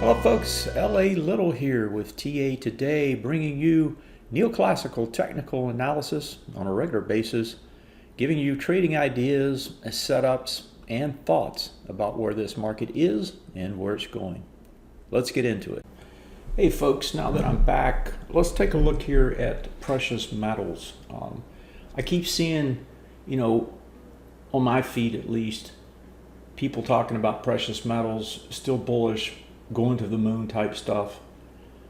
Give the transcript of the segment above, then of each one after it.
Hello folks, L.A. Little here with TA Today, bringing you neoclassical technical analysis on a regular basis, giving you trading ideas, setups, and thoughts about where this market is and where it's going. Let's get into it. Hey folks, now that I'm back, let's take a look here at precious metals. I keep seeing, on my feed at least, people talking about precious metals, still bullish, going to the moon type stuff.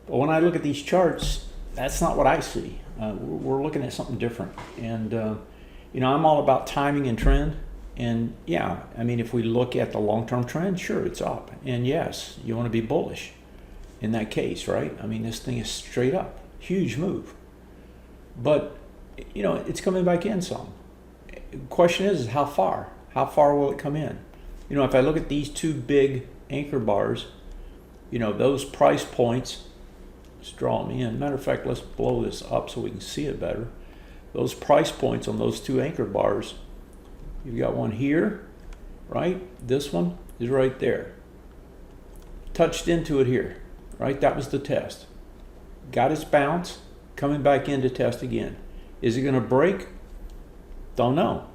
But when I look at these charts, that's not what I see. We're looking at something different. And, I'm all about timing and trend. And yeah, if we look at the long-term trend, sure, it's up. And yes, you want to be bullish in that case, right? This thing is straight up, huge move. But, it's coming back in some. The question is how far? How far will it come in? If I look at these two big anchor bars, those price points, let's draw them in. Matter of fact, let's blow this up so we can see it better. Those price points on those two anchor bars, you've got one here, right? This one is right there. Touched into it here, right? That was the test. Got its bounce, coming back in to test again. Is it going to break? Don't know.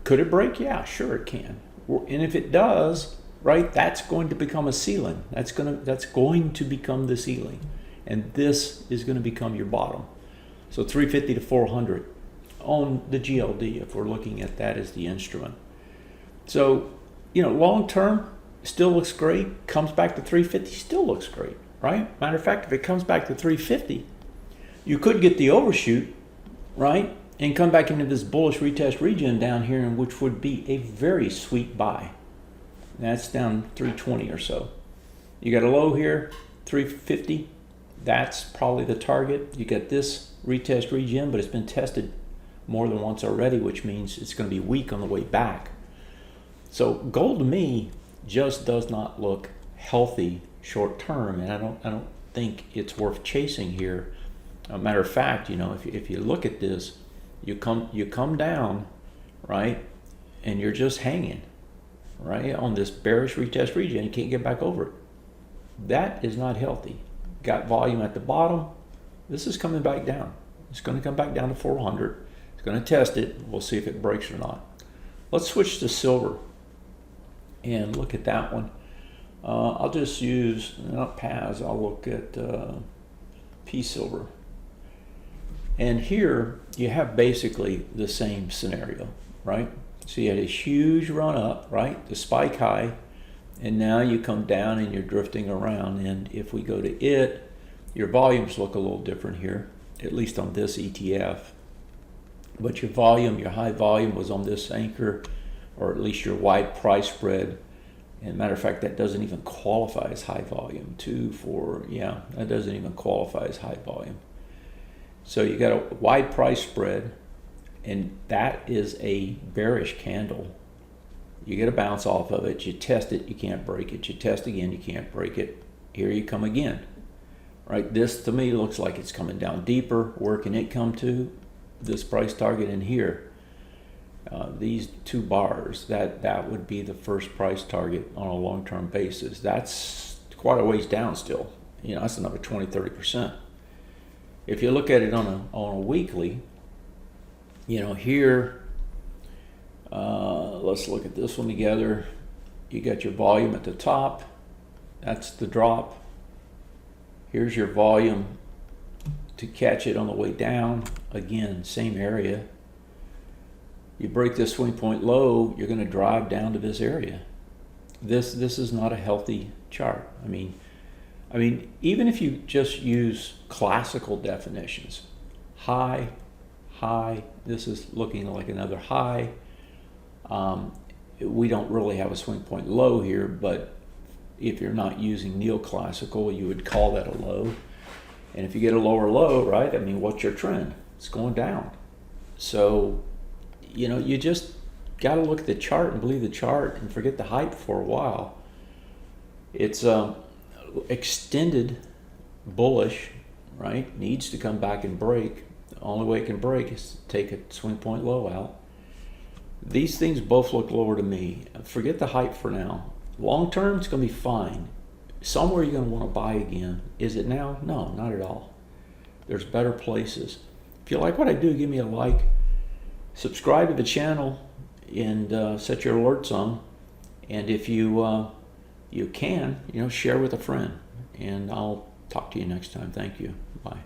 Could it break? Yeah, sure it can. And if it does, right, that's going to become a ceiling. That's going to become the ceiling. And this is going to become your bottom. So 350 to 400 on the GLD, if we're looking at that as the instrument. So, long term still looks great. Comes back to 350, still looks great, right? Matter of fact, if it comes back to 350, you could get the overshoot, right? And come back into this bullish retest region down here, in which would be a very sweet buy. That's down 320 or so. You got a low here, 350. That's probably the target. You got this retest region, but it's been tested more than once already, which means it's going to be weak on the way back. So gold to me just does not look healthy short term, and I don't think it's worth chasing here. Matter of fact, if you look at this, you come down, right, and you're just hanging, right, on this bearish retest region. You can't get back over it. That is not healthy. Got volume at the bottom. This is coming back down. It's going to come back down to 400. It's going to test it. We'll see if it breaks or not. Let's switch to silver and look at that one. I'll just use, not PAS, I'll look at P silver. And here you have basically the same scenario, right? So you had a huge run up, right? The spike high, and now you come down and you're drifting around. And if we go to it, your volumes look a little different here, at least on this ETF. But your volume, your high volume was on this anchor, or at least your wide price spread. And matter of fact, that doesn't even qualify as high volume. 2, 4, yeah, that doesn't even qualify as high volume. So you got a wide price spread, and that is a bearish candle. You get a bounce off of it, you test it, you can't break it. You test again, you can't break it. Here you come again, right? This to me looks like it's coming down deeper. Where can it come to? This price target in here. These two bars, that would be the first price target on a long-term basis. That's quite a ways down still. That's another 20-30%. If you look at it on a weekly, here, let's look at this one together. You got your volume at the top. That's the drop. Here's your volume to catch it on the way down. Again, same area. You break this swing point low, you're going to drive down to this area. This is not a healthy chart. Even if you just use classical definitions, high, this is looking like another high. We don't really have a swing point low here, but if you're not using neoclassical, you would call that a low. And if you get a lower low, right, what's your trend? It's going down. So, you just got to look at the chart and believe the chart and forget the hype for a while. It's extended bullish, right? Needs to come back and break. The only way it can break is to take a swing point low out. these things both look lower to me. Forget the hype for now. Long term, it's going to be fine. Somewhere you're going to want to buy again. Is it now? No, not at all. There's better places. If you like what I do, give me a like. Subscribe to the channel and set your alerts on. And if you can, share with a friend. And I'll talk to you next time. Thank you. Bye.